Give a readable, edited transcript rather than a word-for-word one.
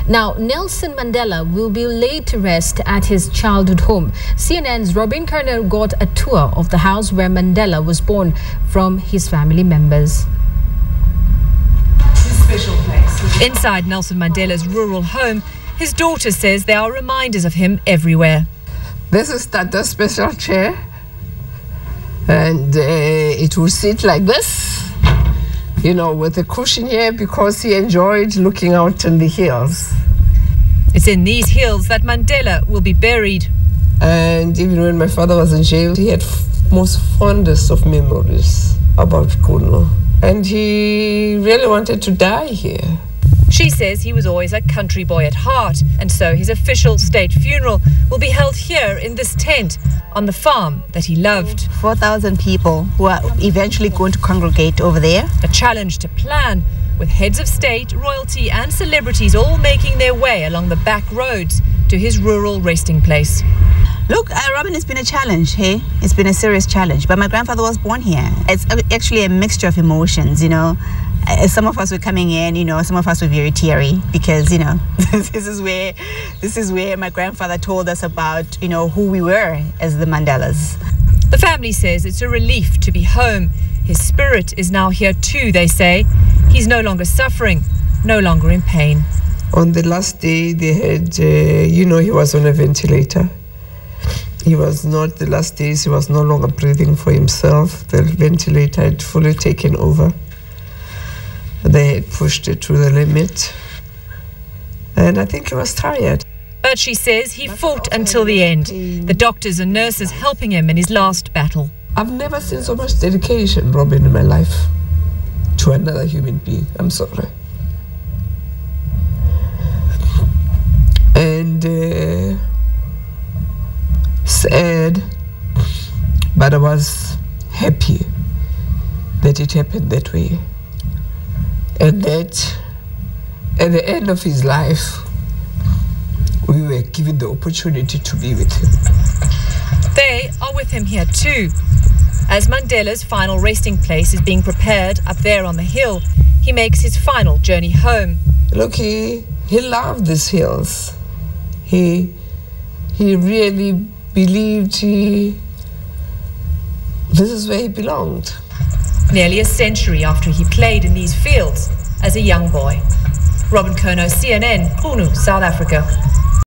Now, Nelson Mandela will be laid to rest at his childhood home. CNN's Robyn Curnow got a tour of the house where Mandela was born from his family members. Inside Nelson Mandela's rural home, his daughter says there are reminders of him everywhere. This is Tata's special chair, and it will sit like this, you know, with a cushion here because he enjoyed looking out in the hills. It's in these hills that Mandela will be buried. And even when my father was in jail, he had most fondest of memories about Curnow. And he really wanted to die here. She says he was always a country boy at heart, and so his official state funeral will be held here in this tent on the farm that he loved. 4,000 people who are eventually going to congregate over there. A challenge to plan, with heads of state, royalty and celebrities all making their way along the back roads to his rural resting place. Look, Robyn, it's been a challenge, hey? It's been a serious challenge. But my grandfather was born here. It's actually a mixture of emotions, you know. Some of us were coming in, you know, some of us were very teary because, you know, this is where my grandfather told us about, you know, who we were as the Mandelas. The family says it's a relief to be home. His spirit is now here too, they say. He's no longer suffering, no longer in pain. On the last day, they had, you know, he was on a ventilator. He was not, the last days, he was no longer breathing for himself. The ventilator had fully taken over. They had pushed it to the limit. And I think he was tired. But she says he fought until the end. The doctors and nurses helping him in his last battle. I've never seen so much dedication, Robyn, in my life to another human being. I'm sorry. And sad, but I was happy that it happened that way. And that at the end of his life, we were given the opportunity to be with him. They are with him here too. As Mandela's final resting place is being prepared up there on the hill, he makes his final journey home. Look, he loved these hills. He really believed this is where he belonged. Nearly a century after he played in these fields as a young boy. Robyn Curnow, CNN, Qunu, South Africa.